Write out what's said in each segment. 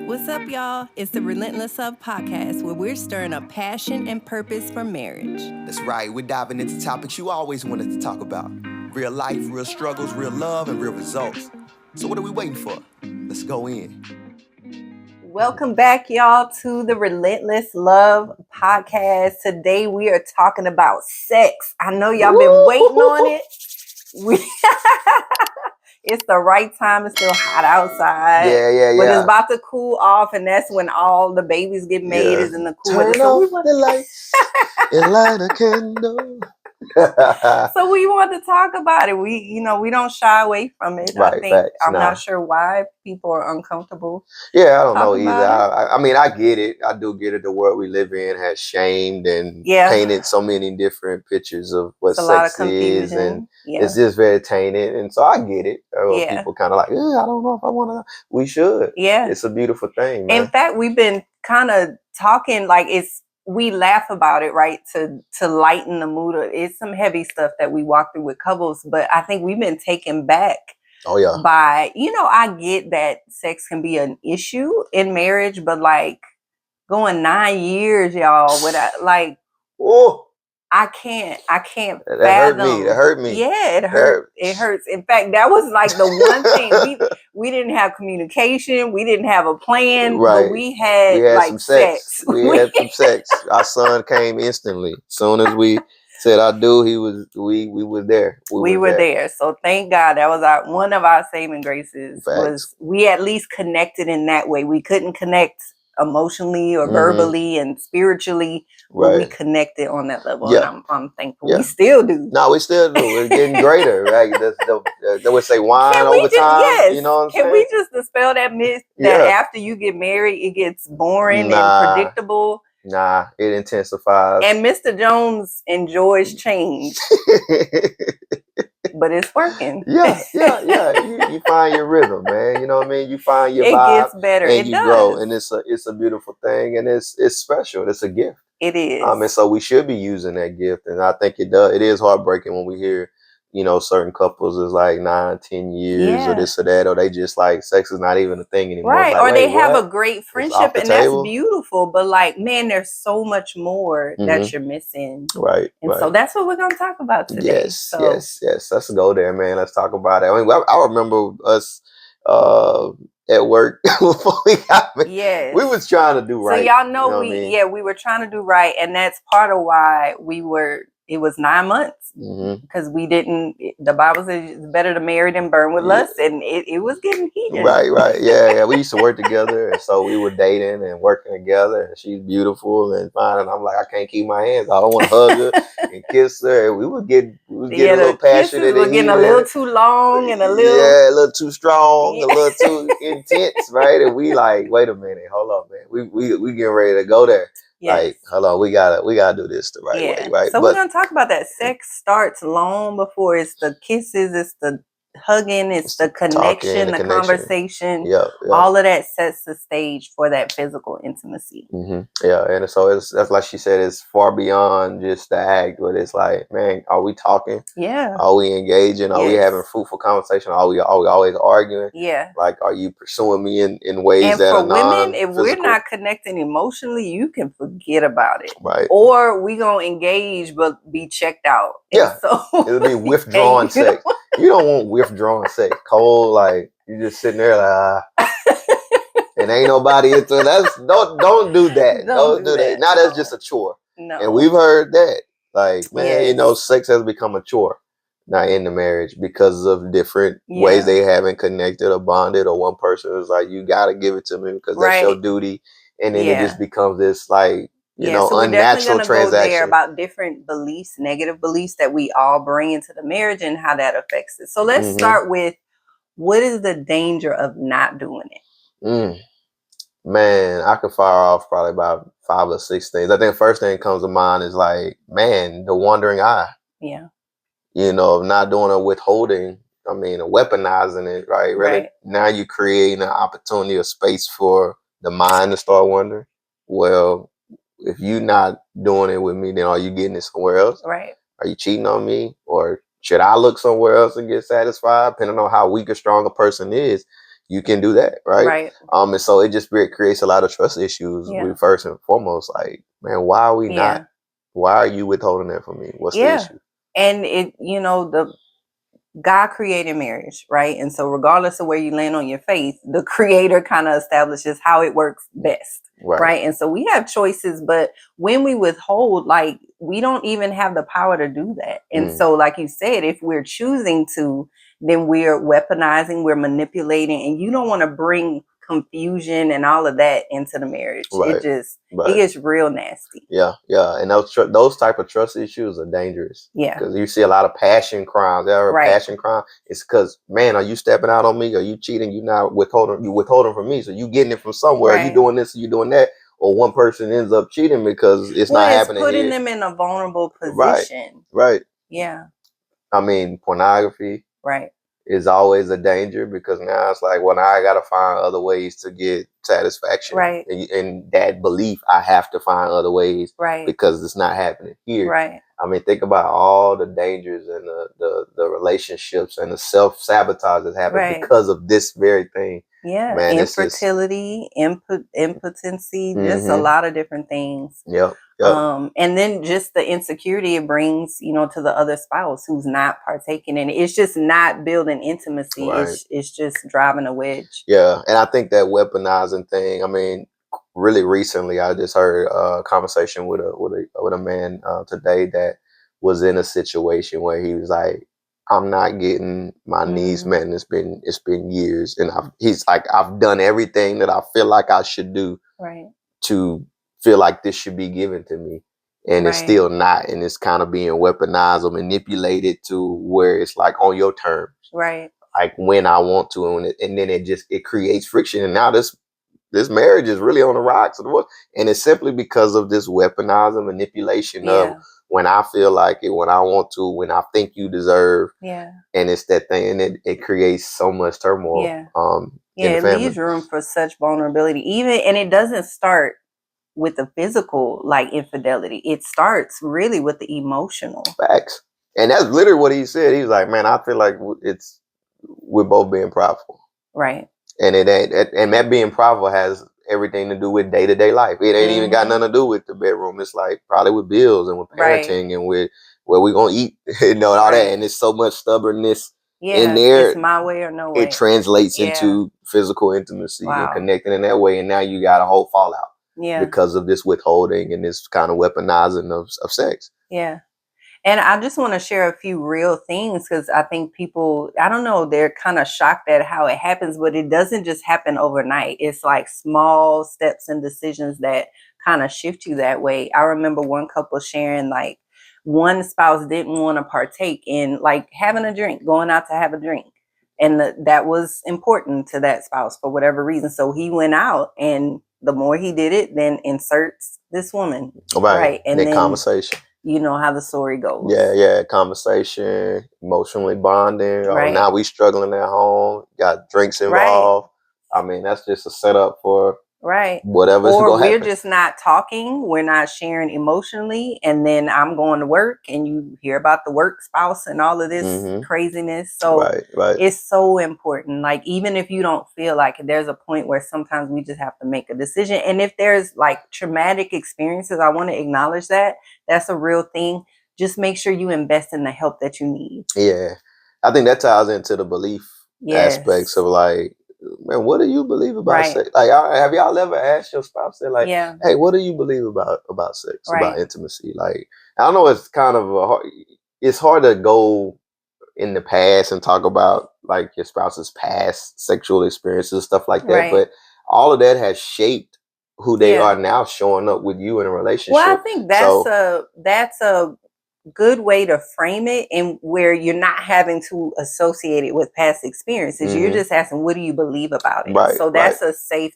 What's up, y'all? It's the Relentless podcast where we're stirring up passion and purpose for marriage. That's right. We're diving into topics you always wanted to talk about. Real life, real struggles, real love, and real results. So what are we waiting for? Let's go in. Welcome back, y'all, to the Relentless Love podcast. Today we are talking about sex. I know y'all been waiting on it. It's the right time. It's still hot outside. Yeah. But it's about to cool off, and that's when all the babies get made is in the cool weather. Turn off the lights and light a candle. So we want to talk about it. We don't shy away from it. Right, I think facts, I'm not sure why people are uncomfortable. Yeah, I don't know either. I mean, I get it. I do get it. The world we live in has shamed and painted so many different pictures of what sex is, and it's just very tainted. And so I get it. People kind of like, I don't know if I want to. We should. Yeah, it's a beautiful thing, man. In fact, we've been kind of talking like we laugh about it, right? To lighten the mood. It's some heavy stuff that we walk through with couples, but I think we've been taken back. Oh yeah. By, I get that sex can be an issue in marriage, but like going 9 years, y'all, without I can't fathom. That hurt me. Yeah, it hurt. It hurts. In fact, that was like the one thing we didn't have communication. We didn't have a plan, but we had like some sex. We had some sex. Our son came instantly. As soon as we said I do, we were there. We were there. So thank God that was one of our saving graces. Facts. Was we at least connected in that way. We couldn't connect emotionally or verbally and spiritually, but we connected on that level. Yeah. And I'm thankful. Yeah. We still do. No, we still do. We're getting greater, right? They would say wine over time. Yes. You know what I'm saying? Can we just dispel that myth that after you get married, it gets boring and predictable? Nah, it intensifies. And Mr. Jones enjoys change. But it's working. Yeah. You find your rhythm, man. You know what I mean? You find your vibe. It gets better. And you grow. And it's a beautiful thing. And it's special. It's a gift. It is. And so we should be using that gift. And I think it does. It is heartbreaking when we hear, certain couples is like 9-10 years or this or that, or they just like sex is not even a thing anymore. Right. Like, or they have a great friendship and that's beautiful. But like, man, there's so much more that you're missing. Right. And so that's what we're going to talk about today. Yes. Let's go there, man. Let's talk about it. I mean, I remember us at work before we got married. Yes. We was trying to do right. So y'all know, we were trying to do right. And that's part of why it was 9 months because the Bible says it's better to marry than burn with lust. And it was getting heated. Right. Yeah. We used to work together. And so we were dating and working together. And she's beautiful and fine. And I'm like, I can't keep my hands off. I want to hug her and kiss her. And we was getting a little passionate. We were getting a little too long and a little too strong, a little too intense, right? And we like, wait a minute, hold on, man. We getting ready to go there. Yes. Like, hold on, we gotta do this the right way, right? So we're gonna talk about that. Sex starts long before it's the kisses, it's the hugging, it's the connection, the conversation. Yeah. All of that sets the stage for that physical intimacy. Yeah, and so that's like she said, it's far beyond just the act, but it's like, man, are we talking? Yeah. Are we engaging? Are we having fruitful conversation? Are we always arguing? Yeah. Like, are you pursuing me in ways that are non-physical? And for women, if we're not connecting emotionally, you can forget about it. Right. Or we gonna engage but be checked out. Yeah. So it'll be withdrawn sex. You don't want withdrawn sex. Cold, like you just sitting there like and ain't nobody into that's don't do that. Don't do that. Now that's just a chore. No. And we've heard that. Like, man, sex has become a chore now in the marriage because of different ways they haven't connected or bonded, or one person is like, you gotta give it to me because that's your duty. And then it just becomes this like so unnatural transaction. Go there about different beliefs, negative beliefs that we all bring into the marriage and how that affects it. So let's start with, what is the danger of not doing it? Man, I could fire off probably about 5 or 6 things. I think the first thing that comes to mind is like, man, the wandering eye. Yeah. Not doing a withholding. I mean, weaponizing it, right? Really, now you create an opportunity or space for the mind to start wondering. Well, if you're not doing it with me, then are you getting it somewhere else? Right. Are you cheating on me? Or should I look somewhere else and get satisfied? Depending on how weak or strong a person is, you can do that, right? And so it just creates a lot of trust issues. With first and foremost, like, man, why are we not? Why are you withholding that from me? What's the issue? And it, the God created marriage, right? And so regardless of where you land on your faith, the creator kind of establishes how it works best, right? And so we have choices, but when we withhold, like, we don't even have the power to do that. And so, like you said, if we're choosing to, then we're weaponizing, we're manipulating, and you don't want to bring confusion and all of that into the marriage. It just it gets real nasty. And those type of trust issues are dangerous. Because you see a lot of passion crimes. Passion crime. It's because, man, are you stepping out on me? Are you cheating? You not withholding? You withholding from me? So you getting it from somewhere? Are you doing this? Are you doing that? Or one person ends up cheating because it's not happening. Putting them in a vulnerable position. Right. Yeah. I mean, pornography. Is always a danger, because now it's like, well, now I got to find other ways to get satisfaction. And that belief, I have to find other ways because it's not happening here. I mean, think about all the dangers and the relationships and the self-sabotage that's happening because of this very thing. Man, infertility, impotency, just a lot of different things. And then just the insecurity it brings, to the other spouse who's not partaking in it. It's just not building intimacy. It's just driving a wedge. And I think that weaponizing thing, I mean, really recently, I just heard a conversation with a man today that was in a situation where he was like, I'm not getting my needs met, and it's been years, and he's like, I've done everything that I feel like I should do to feel like this should be given to me, and it's still not, and it's kind of being weaponized or manipulated to where it's like on your terms, like when I want to, and then it creates friction, and now this marriage is really on the rocks, and it's simply because of this weaponizing manipulation of when I feel like it, when I want to, when I think you deserve, and it's that thing, and it creates so much turmoil. It leaves room for such vulnerability, and it doesn't start with the physical, like, infidelity. It starts really with the emotional. Facts. And that's literally what he said. He was like, man, I feel like we're both being prideful. And it ain't, and that being prideful has everything to do with day-to-day life. It ain't even got nothing to do with the bedroom. It's like probably with bills and with parenting and with where we gonna eat, and all that. And it's so much stubbornness in there. It's my way or no way. It translates into physical intimacy and connecting in that way. And now you got a whole fallout because of this withholding and this kind of weaponizing of sex. And I just want to share a few real things, because I think people, I don't know, they're kind of shocked at how it happens, but it doesn't just happen overnight. It's like small steps and decisions that kind of shift you that way. I remember one couple sharing, like, one spouse didn't want to partake in, like, having a drink, going out to have a drink. And that was important to that spouse for whatever reason. So he went out, and the more he did it, then inserts this woman. And then conversation. You know how the story goes. Conversation, emotionally bonding. Now we struggling at home. Got drinks involved. I mean, that's just a setup for whatever's going to happen. Or we're just not talking. We're not sharing emotionally. And then I'm going to work, and you hear about the work spouse and all of this craziness. So it's so important. Like, even if you don't feel like it, there's a point where sometimes we just have to make a decision. And if there's like traumatic experiences, I want to acknowledge that. That's a real thing. Just make sure you invest in the help that you need. I think that ties into the belief aspects of, like, man, what do you believe about sex? Like, have y'all ever asked your spouse that, like, hey, what do you believe about sex, about intimacy? Like, I don't know, it's kind of it's hard to go in the past and talk about, like, your spouse's past sexual experiences, stuff like that. But all of that has shaped who they are now, showing up with you in a relationship. Well, I think that's a good way to frame it, and where you're not having to associate it with past experiences. You're just asking, what do you believe about it? So that's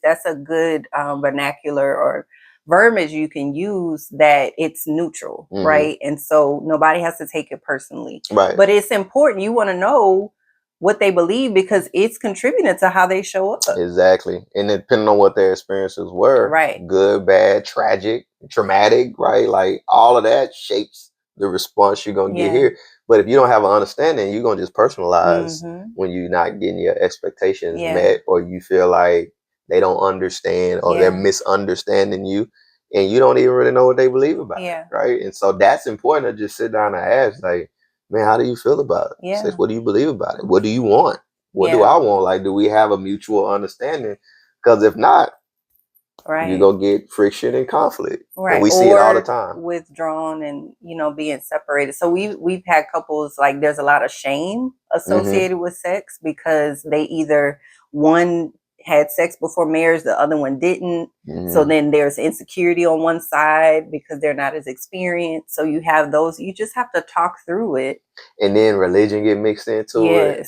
that's a good vernacular or verbiage you can use, that it's neutral, right? And so nobody has to take it personally. But it's important. You want to know what they believe, because it's contributing to how they show up. Exactly. And depending on what their experiences were, good, bad, tragic, traumatic, right? Like, all of that shapes the response you're gonna get here. But if you don't have an understanding, you're gonna just personalize when you're not getting your expectations met, or you feel like they don't understand, or they're misunderstanding you, and you don't even really know what they believe about it, right? And so that's important to just sit down and ask, like, man, how do you feel about it? Sex, what do you believe about it? What do you want? What do I want? Like, do we have a mutual understanding? Because if not, you're gonna get friction and conflict. And we see it all the time. Withdrawn and, you know, being separated. So we've had couples, like, there's a lot of shame associated with sex because they either, one had sex before marriage, the other one didn't. So then there's insecurity on one side because they're not as experienced. So you have those, you just have to talk through it. And then religion get mixed into it.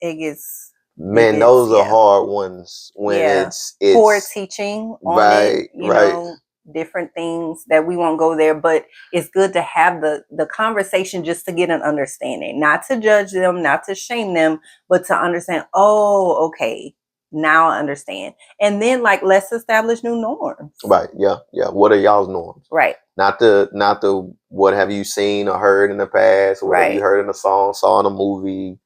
It gets, man, those are hard ones when it's poor teaching on it, you know, different things that we won't go there, but it's good to have the conversation just to get an understanding, not to judge them, not to shame them, but to understand, oh, okay, now I understand. And then, like, let's establish new norms. Right. Yeah. Yeah. What are y'all's norms? Right. Not the what have you seen or heard in the past, or what have you heard in a song, saw in a movie.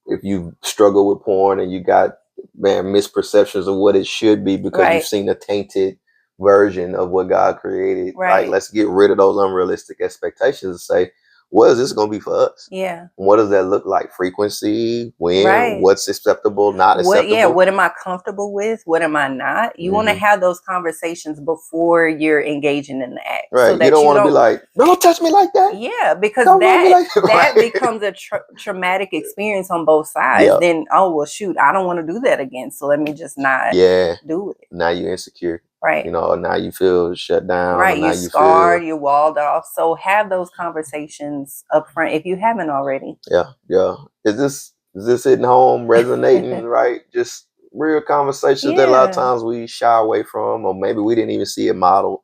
If you struggle with porn and you got, man, misperceptions of what it should be because you've seen a tainted version of what God created, like, let's get rid of those unrealistic expectations and say, what is this going to be for us? Yeah. What does that look like? Frequency, when, what's acceptable, not acceptable? What am I comfortable with? What am I not? You want to have those conversations before you're engaging in the act. Right. So you don't want to be like, don't touch me like that. Yeah, because that becomes a traumatic experience on both sides. Yeah. Then, oh, well, shoot, I don't want to do that again. So let me just not do it. Now you're insecure. Right. You know, now you feel shut down. Right. You're scarred, you're walled off. So have those conversations up front if you haven't already. Yeah. Yeah. Is this hitting home, resonating, right? Just real conversations that a lot of times we shy away from, or maybe we didn't even see it modeled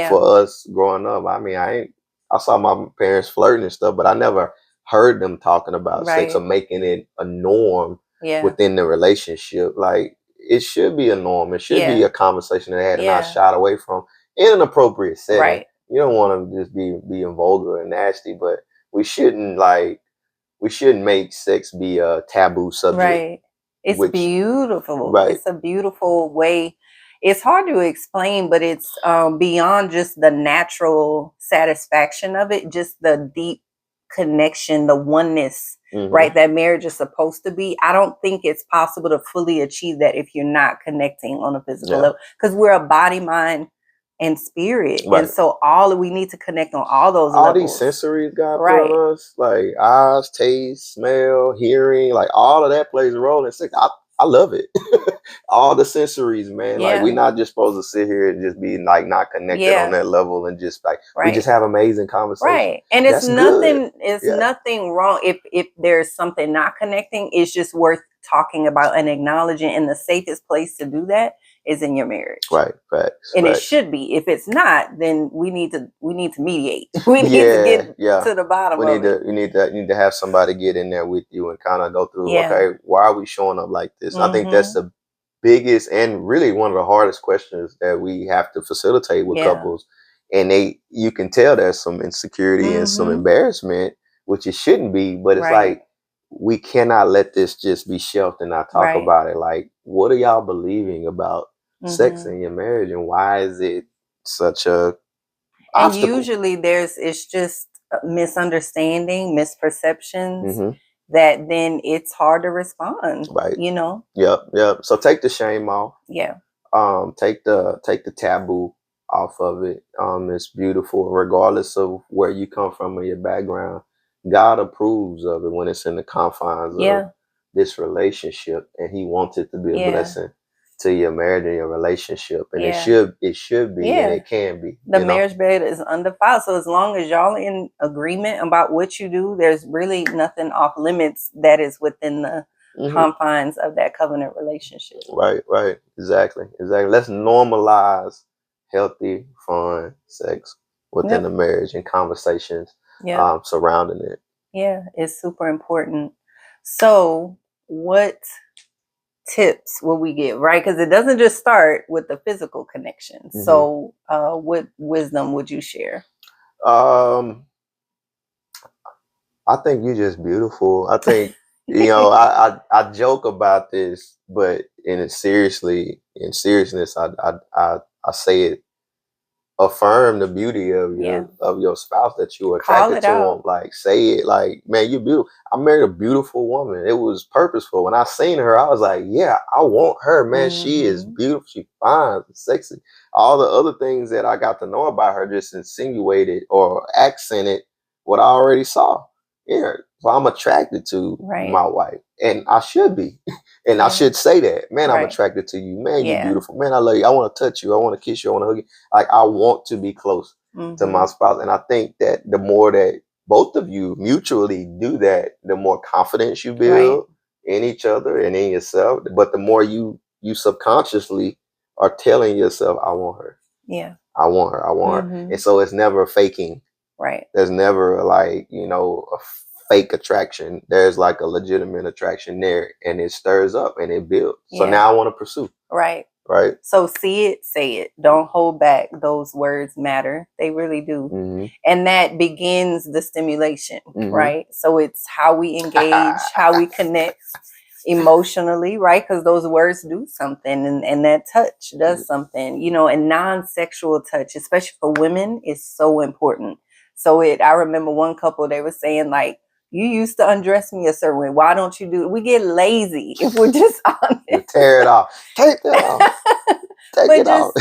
for us growing up. I mean, I saw my parents flirting and stuff, but I never heard them talking about sex or making it a norm within the relationship. Like, it should be a norm. It should be a conversation that I had not shied away from in an appropriate setting. Right. You don't want to just be vulgar and nasty, but we shouldn't make sex be a taboo subject. Right. It's beautiful. Right. It's a beautiful way. It's hard to explain, but it's beyond just the natural satisfaction of it, just the deep connection, the oneness, right, that marriage is supposed to be. I don't think it's possible to fully achieve that if you're not connecting on a physical level, because we're a body, mind, and spirit. And so we need to connect on all those levels. These sensories God put on us, like eyes, taste, smell, hearing, like all of that plays a role in sex. I love it. All the sensories, man. Like, we're not just supposed to sit here and just be like not connected on that level and just like we just have amazing conversations. Right. And it's nothing. It's nothing wrong if there's something not connecting. It's just worth talking about and acknowledging. And the safest place to do that is in your marriage. Right. Facts. And it should be. If it's not, then we need to mediate. We need to get to the bottom of it. You need to have somebody get in there with you and kind of go through, okay, why are we showing up like this? I think that's the biggest and really one of the hardest questions that we have to facilitate with couples. And you can tell there's some insecurity and some embarrassment, which it shouldn't be, but it's like, we cannot let this just be shelved and not talk about it. Like, what are y'all believing about sex in your marriage, and why is it such a obstacle? And usually it's just misunderstanding, misperceptions, that then it's hard to respond. Right. You know? Yep. So take the shame off. Yeah. Take the taboo off of it. It's beautiful, regardless of where you come from or your background. God approves of it when it's in the confines of this relationship, and He wants it to be a blessing to your marriage and your relationship, and it should be, and it can be. The marriage bed is undefiled, so as long as y'all in agreement about what you do, there's really nothing off limits that is within the confines of that covenant relationship. Right, exactly. Let's normalize healthy, fun sex within the marriage and conversations surrounding it. Yeah, it's super important. So, what tips will we give, right? Because it doesn't just start with the physical connection. So what wisdom would you share? I think you're just beautiful. I think, I joke about this, but in seriousness, I say it. Affirm the beauty of your spouse that you attracted to him. Like, say it, like, man, you're beautiful. I married a beautiful woman. It was purposeful. When I seen her, I was like, yeah, I want her, man. She is beautiful. She fine, sexy. All the other things that I got to know about her just insinuated or accented what I already saw. Yeah. So I'm attracted to my wife, and I should be. And I should say that, man, I'm attracted to you. Man, you're beautiful. Man, I love you. I want to touch you. I want to kiss you. I want to hug you. Like, I want to be close to my spouse. And I think that the more that both of you mutually do that, the more confidence you build in each other and in yourself. But the more you subconsciously are telling yourself, I want her. Yeah. I want her. I want her. And so it's never faking. Right. There's never like, a fake attraction. There's like a legitimate attraction there, and it stirs up and it builds. So now I want to pursue. Right. Right. So see it, say it. Don't hold back. Those words matter. They really do. And that begins the stimulation, right? So it's how we engage, how we connect emotionally, right? Because those words do something, and that touch does something, and non-sexual touch, especially for women, is so important. So I remember one couple, they were saying like, you used to undress me a certain way. Why don't you do it? We get lazy if we're just honest. You tear it off. Take that off. Take it off.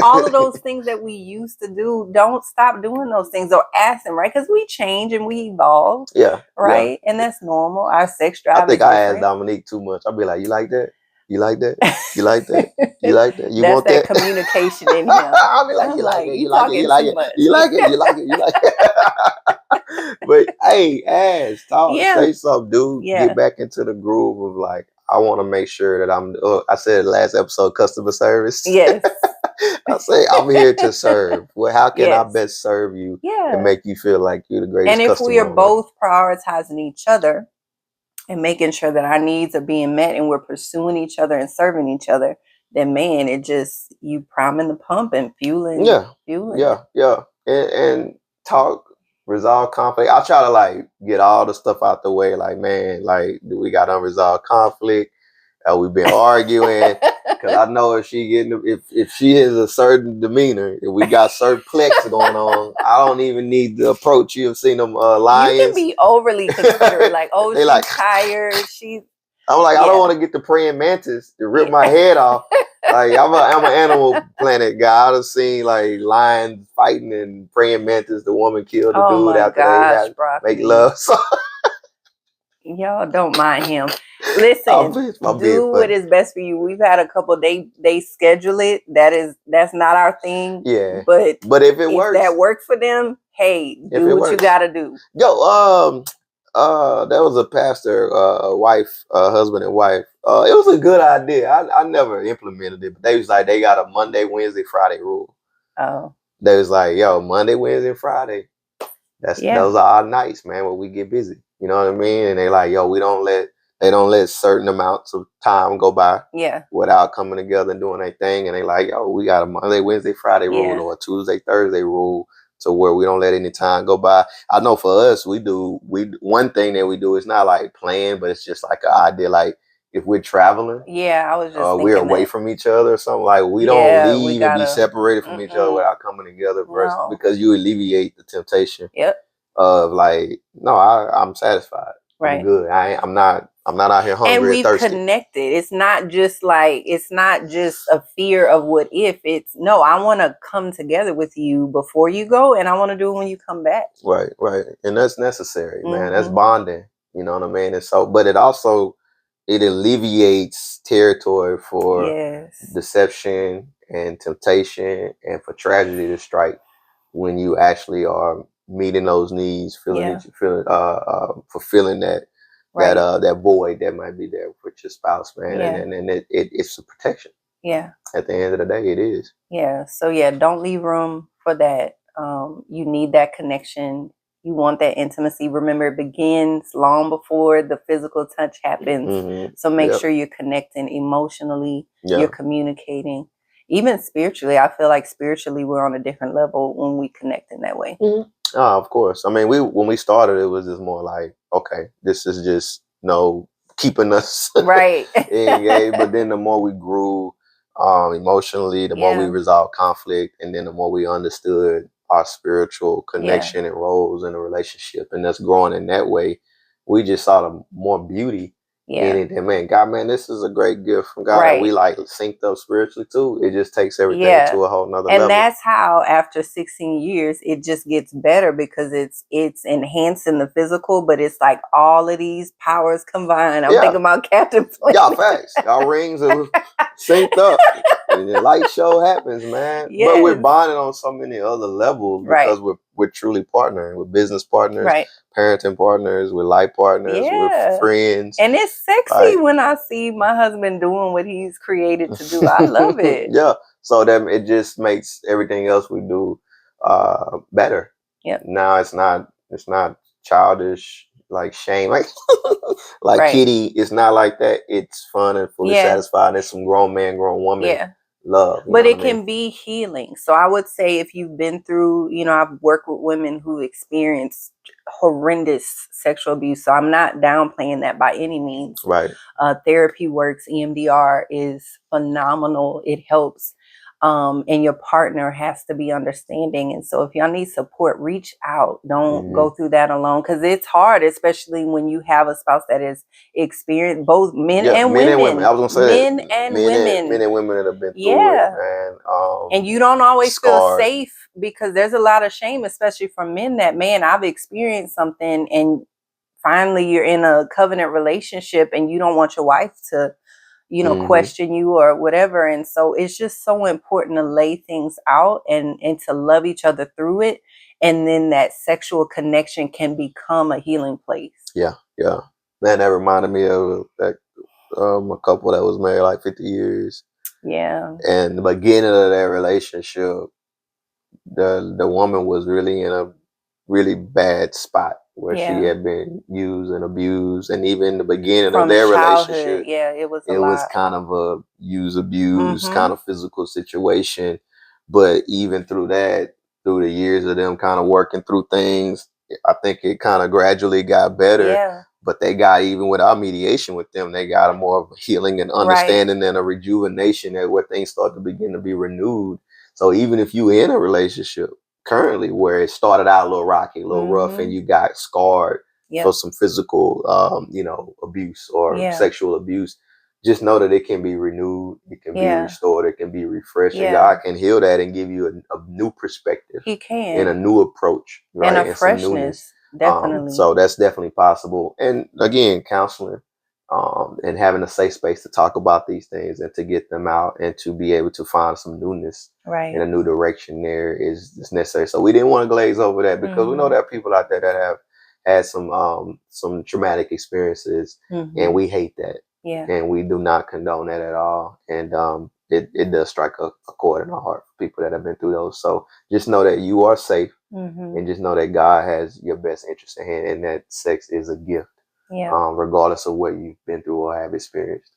All of those things that we used to do, don't stop doing those things or asking, right? Because we change and we evolve. Yeah. Right? Yeah. And that's normal. Our sex drive I think I asked Dominique too much. I'll be like, you like that? You like that? You like that? You like that? You want that? That's that communication in here. I'll be like, you like it? You like it? You like it? You like it? You like it? You like it? But hey, talk, say something, dude. Get back into the groove of like, I want to make sure that I said last episode, customer service. Yes. I say I'm here to serve. Well, how can I best serve you and make you feel like you're the greatest customer? And if we are both prioritizing each other and making sure that our needs are being met and we're pursuing each other and serving each other, then man, you priming the pump and fueling. Yeah. And talk. Resolve conflict. I try to like get all the stuff out the way. Like, man, like, do we got unresolved conflict? We've been arguing because I know if she has a certain demeanor, if we got certain plex going on, I don't even need to approach you. I've seen them lions. You can be overly considerate, like, oh, she's like, tired. I'm like, I don't want to get the praying mantis to rip my head off. Like, I'm an Animal Planet guy. I've seen like lions fighting and praying mantis. The woman killed the dude after they make love. So y'all don't mind him. Listen, do what is best for you. We've had a couple. They schedule it. That's not our thing. Yeah. But if that works for them, hey, do what you gotta do. Yo, there was a pastor, wife, husband and wife. It was a good idea. I never implemented it, but they was like, they got a Monday, Wednesday, Friday rule. Oh. They was like, yo, Monday, Wednesday, Friday. Those are our nights, man, where we get busy. You know what I mean? And they like, yo, they don't let certain amounts of time go by without coming together and doing their thing. And they like, yo, we got a Monday, Wednesday, Friday rule or a Tuesday, Thursday rule. To where we don't let any time go by. I know for us, one thing that we do is not like planned, but it's just like an idea. Like if we're traveling, I was just we're away from each other or something. Like we don't leave and be separated from each other without coming together because you alleviate the temptation. Of like, no, I'm satisfied. Right. I'm good. I'm not out here hungry and we've thirsty. Connected. It's not just a fear of what if. It's no, I want to come together with you before you go, and I want to do it when you come back. Right. And that's necessary, man. That's bonding. You know what I mean? And so, but it alleviates territory for deception and temptation and for tragedy to strike when you actually are meeting those needs, fulfilling that void that might be there with your spouse, man. And it's a protection. Yeah. At the end of the day, it is. Yeah. So don't leave room for that. You need that connection. You want that intimacy. Remember, it begins long before the physical touch happens. So make sure you're connecting emotionally. You're communicating. Even spiritually, I feel like spiritually we're on a different level when we connect in that way. Oh, of course. I mean, when we started, it was just more like, okay, this is just keeping us right engaged. But then the more we grew emotionally, the more we resolved conflict, and then the more we understood our spiritual connection and roles in a relationship, and us growing in that way, we just saw the more beauty in it. And man, God, man, this is a great gift from God, and we like synced up spiritually too. It just takes everything to a whole nother level. And that's how after 16 years it just gets better, because it's enhancing the physical, but it's like all of these powers combined. I'm thinking about Captain Planet. Y'all facts. Y'all rings are synced up. And the light show happens, man. Yes. But we're bonding on so many other levels because we're truly partnering. We're business partners, parenting partners, we're life partners, we're friends. And it's sexy when I see my husband doing what he's created to do. I love it. So that it just makes everything else we do better. Now it's not childish, like shame, like Kitty. It's not like that. It's fun and fully satisfied. It's some grown man, grown woman love. But it can be healing. So I would say if you've been through, I've worked with women who experienced horrendous sexual abuse. So I'm not downplaying that by any means. Right. Therapy works. EMDR is phenomenal. It helps. And your partner has to be understanding. And so if y'all need support, reach out. Don't go through that alone, because it's hard, especially when you have a spouse that is experienced, both men and women. I was gonna say men and women that have been through it, man. And you don't always feel safe, because there's a lot of shame, especially from men, that, man, I've experienced something, and finally you're in a covenant relationship and you don't want your wife to question you or whatever. And so it's just so important to lay things out and to love each other through it. And then that sexual connection can become a healing place. Yeah. Man, that reminded me of that a couple that was married like 50 years. Yeah. And the beginning of that relationship, the woman was really in a really bad spot where she had been used and abused, and even the beginning of their relationship, it was kind of a abuse kind of physical situation. But even through that, through the years of them kind of working through things, I think it kind of gradually got better. But they got, even without mediation with them, they got a more of a healing and understanding and a rejuvenation at where things start to begin to be renewed. So even if you're in a relationship currently where it started out a little rocky, a little rough, and you got scarred for some physical, abuse or sexual abuse, just know that it can be renewed, it can be restored, it can be refreshed. And God can heal that and give you a new perspective. He can. And a new approach, right? And a freshness, definitely. So that's definitely possible. And again, counseling. And having a safe space to talk about these things and to get them out and to be able to find some newness in a new direction there is necessary. So we didn't want to glaze over that, because we know there are people out there that have had some traumatic experiences, and we hate that. And we do not condone that at all. And it does strike a chord in our heart for people that have been through those. So just know that you are safe, and just know that God has your best interest in hand, and that sex is a gift. Regardless of what you've been through or have experienced.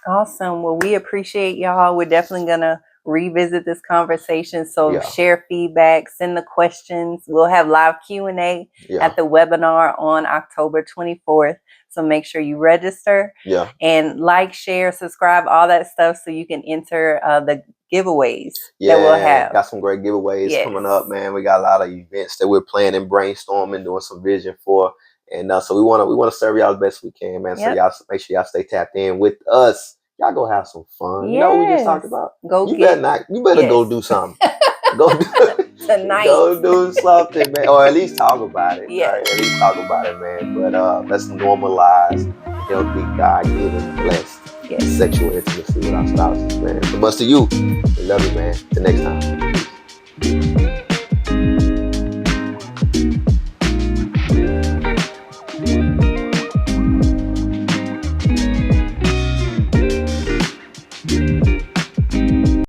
Awesome. Well, we appreciate y'all. We're definitely gonna revisit this conversation. So share feedback, send the questions. We'll have live Q&A at the webinar on October 24th. So make sure you register and like, share, subscribe, all that stuff, so you can enter the giveaways that we'll have. Got some great giveaways coming up, man. We got a lot of events that we're planning, brainstorming, doing some vision for. And so we want to serve y'all the best we can, man. So y'all make sure y'all stay tapped in with us. Y'all go have some fun. You know what we just talked about? You better go do something. Go do tonight. Go do something, man. Or at least talk about it. Right? At least talk about it, man. But let's normalize healthy, God-given, blessed sexual intimacy with our spouses, man. From us to you, we love you, man. Till next time.